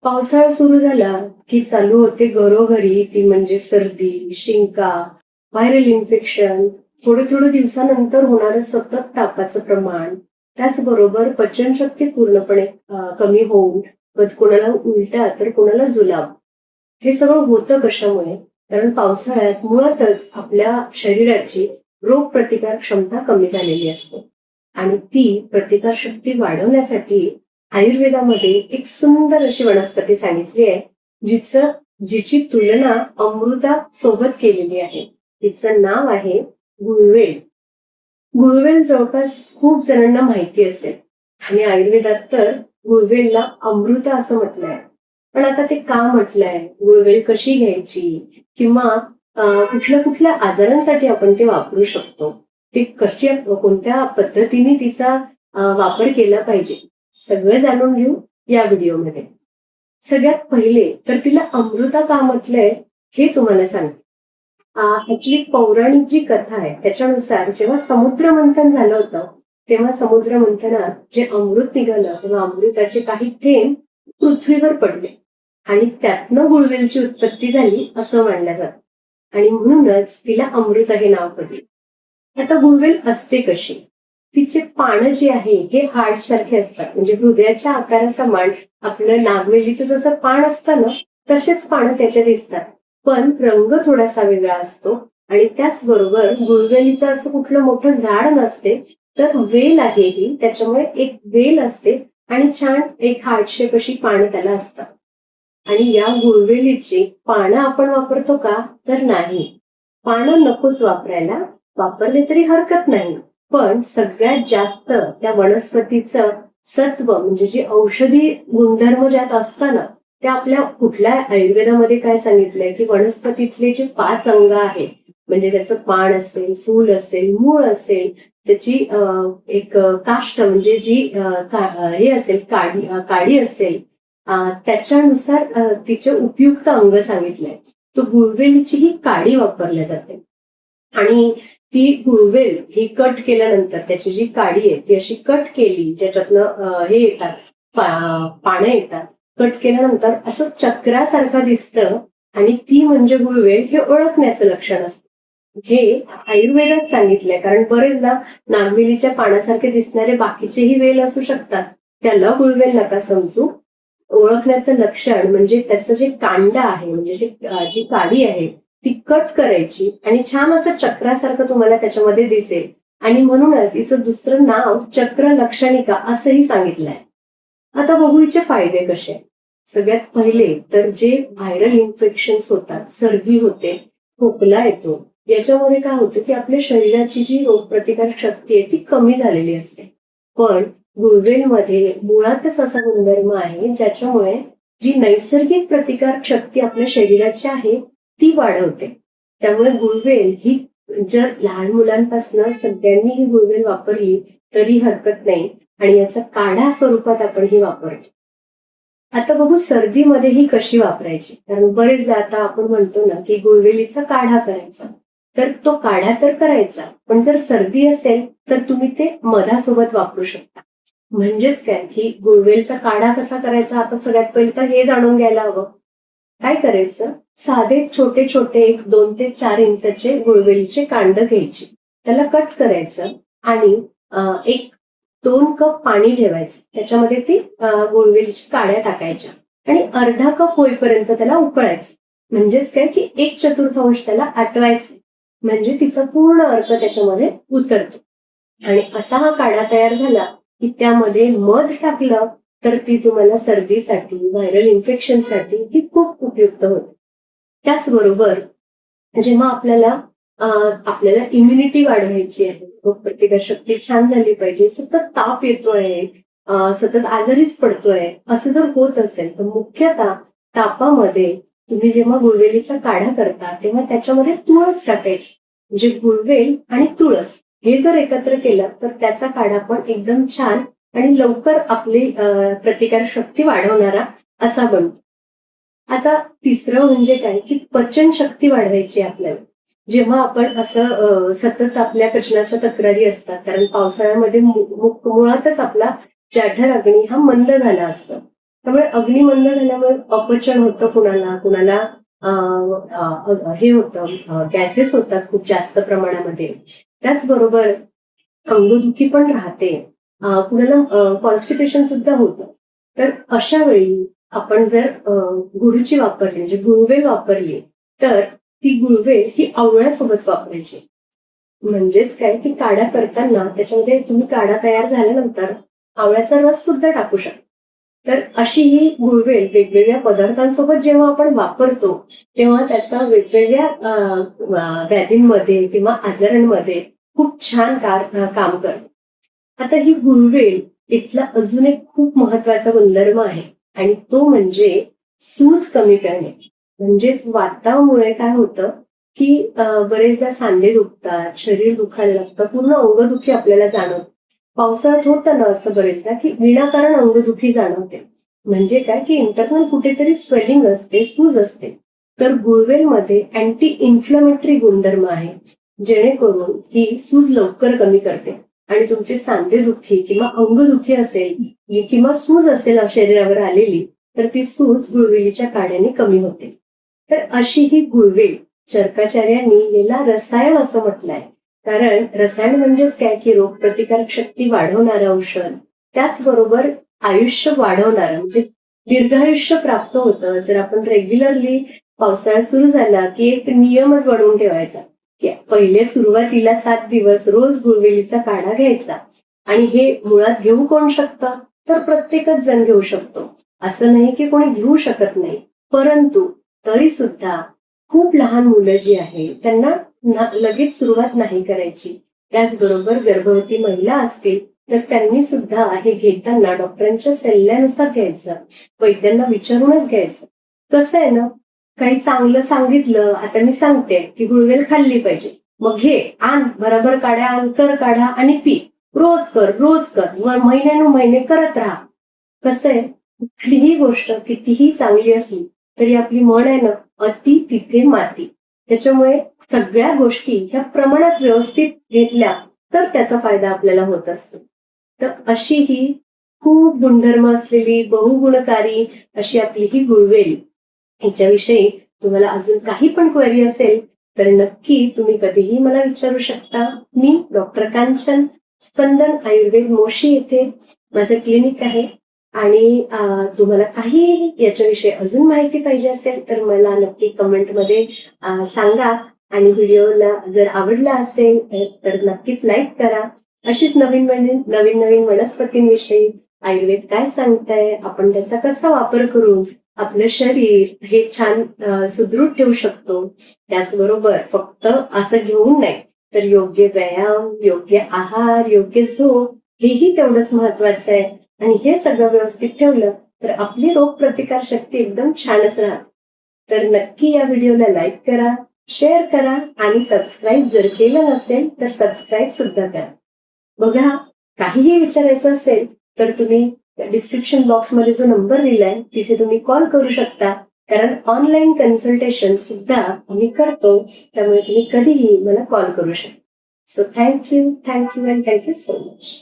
पावसाळा सुरू झाला की चालू होते घरोघरी ती म्हणजे सर्दी, शिंका, व्हायरल इन्फेक्शन, थोडे थोडे दिवसानंतर होणारं सतत तापाचं प्रमाण, त्याचबरोबर पचनशक्ती पूर्णपणे कमी होऊन कोणाला उलट्या तर कोणाला जुलाब. हे सगळं होतं कशामुळे? कारण पावसाळ्यात मुळातच आपल्या शरीराची रोगप्रतिकार क्षमता कमी झालेली असते आणि ती प्रतिकारशक्ती वाढवण्यासाठी आयुर्वेदामध्ये एक सुंदर अशी वनस्पती सांगितली आहे, जिची तुलना अमृता सोबत केलेली आहे. तिचं नाव आहे गुळवेल. गुळवेल जवळपास खूप जणांना माहिती असेल आणि आयुर्वेदात तर गुळवेलला अमृता असं म्हटलंय. पण आता ते का म्हटलंय, गुळवेल कशी घ्यायची, किंवा कुठल्या कुठल्या आजारांसाठी आपण ते वापरू शकतो, ते कशी कोणत्या पद्धतीने तिचा वापर केला पाहिजे, सगळं जाणून घेऊ या व्हिडिओमध्ये. सगळ्यात पहिले तर तिला अमृता का म्हटलंय हे तुम्हाला सांगते. ऍक्च्युली पौराणिक जी कथा आहे त्याच्यानुसार जेव्हा समुद्र मंथन झालं होतं, तेव्हा समुद्र मंथनात जे अमृत निघालं तेव्हा अमृताचे काही थेंब पृथ्वीवर पडले आणि त्यातनं गुळवेलची उत्पत्ती झाली असं मानलं जातं आणि म्हणूनच तिला अमृता हे नाव पडले. आता गुळवेल असते कशी? तिचे पानं जे आहे हे हार्ट सारखे असतात, म्हणजे हृदयाच्या आकारासमान आपलं नागवेलीचं जसं पान असतं ना, तसेच पानं त्याच्या दिसतात, पण रंग थोडासा वेगळा असतो. आणि त्याचबरोबर गुळवेलीचं असं कुठलं मोठं झाड नसते, तर वेल आहे ही, त्याच्यामुळे एक वेल असते आणि छान एक हार्ट शेप अशी पानं त्याला असतात. आणि या गुळवेलीची पानं आपण वापरतो का? तर नाही, पानं नकोच वापरायला. वापरले तरी हरकत नाही, पण सगळ्यात जास्त त्या वनस्पतीचं सत्व म्हणजे जे औषधी गुणधर्म ज्यात असताना, त्या आपल्या कुठल्या आयुर्वेदामध्ये काय सांगितलंय की वनस्पतीतले जे 5 अंग आहेत, म्हणजे त्याचं पान असेल, फूल असेल, मूळ असेल, त्याची एक काष्ठ म्हणजे जी हे असेल, काडी असेल, त्याच्यानुसार तिचे उपयुक्त अंग सांगितलंय. तो गुळवेलीची ही काडी वापरल्या जाते आणि ती गुळवेल ही कट केल्यानंतर त्याची जी काडी आहे ती अशी कट केली, ज्याच्यातनं हे येतात, पानं येतात, कट केल्यानंतर असं चक्रासारखं दिसतं आणि ती म्हणजे गुळवेल हे ओळखण्याचं लक्षण असतं. हे आयुर्वेदात सांगितलंय, कारण बरेचदा नागवेलीच्या पानासारखे दिसणारे बाकीचेही वेल असू शकतात, त्याला गुळवेल नका समजू. ओळखण्याचं लक्षण म्हणजे त्याचं जे कांड आहे, म्हणजे जी काडी आहे ती कट करायची आणि छान असं चक्रासारखं तुम्हाला त्याच्यामध्ये दिसेल आणि म्हणूनच तिचं दुसरं नाव चक्र लक्षणिका असंही सांगितलंय. आता बघू हिचे फायदे कसे. सगळ्यात पहिले तर जे व्हायरल इन्फेक्शन्स होतात, सर्दी होते, खोकला येतो, याच्यामध्ये काय होतं की आपल्या शरीराची जी रोगप्रतिकार शक्ती आहे ती कमी झालेली असते. पण गुळवेलमध्ये मुळातच असा गुणधर्म आहे ज्याच्यामुळे जी नैसर्गिक प्रतिकार शक्ती आपल्या शरीराची आहे ती वाढवते. त्यामुळे गुळवेल ही जर लहान मुलांपासून सगळ्यांनी ही गुळवेल वापरली तरी हरकत नाही आणि याचा काढा स्वरूपात आपण ही वापरतो. आता बघू सर्दीमध्ये ही कशी वापरायची, कारण बरेचदा आता आपण म्हणतो ना की गुळवेलीचा काढा करायचा, तर तो काढा तर करायचा, पण जर सर्दी असेल तर तुम्ही ते मधासोबत वापरू शकता. म्हणजेच काय की गुळवेलचा काढा कसा करायचा, आपण सगळ्यात पहिले तर हे जाणून घ्यायला हवं. काय करायचं, साधे छोटे छोटे 2 ते 4 इंचाचे गुळवेलीचे कांड घ्यायचे, त्याला कट करायचं आणि एक 2 कप पाणी ठेवायचं, त्याच्यामध्ये ती गुळवेलीची काड्या टाकायच्या आणि अर्धा कप होईपर्यंत त्याला उकळायचं. म्हणजेच काय की 1/4 त्याला आटवायचं, म्हणजे तिचा पूर्ण अर्क त्याच्यामध्ये उतरतो. आणि असा हा काढा तयार झाला की त्यामध्ये मध टाकलं तर ती तुम्हाला सर्दीसाठी, व्हायरल इन्फेक्शनसाठी ही खूप उपयुक्त होते. त्याचबरोबर जेव्हा आपल्याला इम्युनिटी वाढवायची आहे, रोगप्रतिकारशक्ती छान झाली पाहिजे, सतत ताप येतोय, सतत आजारीच पडतोय असं जर होत असेल तर मुख्यतः तापामध्ये तुम्ही जेव्हा गुळवेलीचा काढा करता तेव्हा त्याच्यामध्ये तुळस टाकायची. म्हणजे गुळवेल आणि तुळस हे जर एकत्र केलं तर त्याचा काढा पण एकदम छान आणि लवकर आपली प्रतिकार शक्ती वाढवणारा असा बनतो. आता तिसरं म्हणजे काय की पचन शक्ती वाढवायची आपल्याला. जेव्हा आपण असं सतत आपल्या पचनाच्या तक्रारी असतात, कारण पावसाळ्यामध्ये मुळातच आपला जठर अग्नी हा मंद झाला असतो त्यामुळे अग्निमंद झाल्यामुळे अपचन होतं कुणाला कुणाला हे होतं, गॅसेस होतात खूप जास्त प्रमाणामध्ये. त्याचबरोबर अंगदुखी पण राहते, कुणाला कॉन्स्टिपेशन सुद्धा होतं. तर अशा वेळी आपण जर गुळची वापरली म्हणजे गुळवेल वापरली तर ती गुळवेल ही आवळ्यासोबत वापरायची. म्हणजेच काय की काढा करताना त्याच्यामध्ये तुम्ही काढा तयार झाल्यानंतर आवळ्याचा रस सुद्धा टाकू शकता. तर अशी ही गुळवेल वेगवेगळ्या पदार्थांसोबत जेव्हा आपण वापरतो तेव्हा त्याचा वेगवेगळ्या व्याधींमध्ये किंवा आजारांमध्ये खूप छान काम करतो. आता ही गुळवेल इथला अजून एक खूप महत्वाचा गुणधर्म आहे आणि तो म्हणजे सूज कमी करणे. म्हणजेच वातामुळे काय होतं की बरेचदा सांधे दुखतात, शरीर दुखायला लागतं, पूर्ण अंगदुखी आपल्याला जाणवते. पावसाळ्यात होतं ना असं बरेचदा की विनाकारण अंगदुखी जाणवते. म्हणजे काय की इंटरनल कुठेतरी स्वेलिंग असते, सूज असते. तर गुळवेलमध्ये अँटी इन्फ्लमेटरी गुणधर्म आहे, जेणेकरून ही सूज लवकर कमी करते आणि तुमची सांधेदुखी किंवा अंगदुखी असेल जी किंवा सूज असेल शरीरावर आलेली तर ती सूज गुळवेलीच्या काढ्याने कमी होते. तर अशी ही गुळवेल चरकाचार्यांनी याला रसायन असं म्हटलंय. कारण रसायन म्हणजेच काय की रोगप्रतिकारक शक्ती वाढवणारं औषध, त्याचबरोबर आयुष्य वाढवणारं म्हणजे दीर्घायुष्य प्राप्त होतं. जर आपण रेग्युलरली पावसाळा सुरू झाला की एक नियमच बनवून ठेवायचा की पहिले सुरुवातीला 7 दिवस रोज गुळवेलीचा काढा घ्यायचा. आणि हे मुळात घेऊ कोण शकतं तर प्रत्येकच जण घेऊ शकतो. असं नाही की कोणी घेऊ शकत नाही, परंतु तरी सुद्धा खूप लहान मुलं जी आहे त्यांना लगेच सुरुवात नाही करायची. त्याचबरोबर गर्भवती महिला असतील तर त्यांनी सुद्धा हे घेताना डॉक्टरांच्या सल्ल्यानुसार घ्यायचं, वैद्यांना विचारूनच घ्यायचं. कसं आहे ना, काही चांगलं सांगितलं, आता मी सांगते की गुळवेल खाल्ली पाहिजे, मग घे आण बरोबर काढ्या आण, कर काढा आणि पी, रोज कर वर महिने करत राहा. कसं आहे, कुठलीही गोष्ट कितीही चांगली असली तरी आपली म्हण आहे ना, अति तिथे माती. त्याच्यामुळे सगळ्या गोष्टी ह्या प्रमाणात व्यवस्थित घेतल्या तर त्याचा फायदा आपल्याला होत असतो. तर अशी ही खूप गुणधर्म असलेली बहुगुणकारी अशी आपली ही गुळवेल, ह्याच्याविषयी तुम्हाला अजून काही पण क्वेरी असेल तर नक्की तुम्ही कधीही मला विचारू शकता. मी डॉक्टर कांचन, स्पंदन आयुर्वेद मोशी येथे माझं क्लिनिक आहे. आणि तुम्हाला काही याच्याविषयी अजून माहिती पाहिजे असेल तर मला नक्की कमेंटमध्ये सांगा. आणि व्हिडिओला जर आवडला असेल तर नक्कीच लाईक करा. अशीच नवीन नवीन वनस्पतींविषयी आयुर्वेद काय सांगताय, आपण त्याचा कसा वापर करून आपलं शरीर हे छान सुदृढ ठेवू शकतो. त्याचबरोबर फक्त असं घेऊन नाही तर योग्य व्यायाम, योग्य आहार, योग्य झोप हेही तेवढंच महत्वाचं आहे. आणि हे सगळं व्यवस्थित ठेवलं तर आपली रोगप्रतिकार शक्ती एकदम छानच राहते. तर नक्की या व्हिडिओला लाईक करा, शेअर करा आणि सबस्क्राईब जर केलं नसेल तर सबस्क्राईब सुद्धा करा. बघा, काहीही विचारायचं असेल तर तुम्ही डिस्क्रिप्शन बॉक्समध्ये जो नंबर दिलाय तिथे तुम्ही कॉल करू शकता. कारण ऑनलाईन कन्सल्टेशन सुद्धा आम्ही करतो, त्यामुळे तुम्ही कधीही मला कॉल करू शकता. So thank you and thank you so much.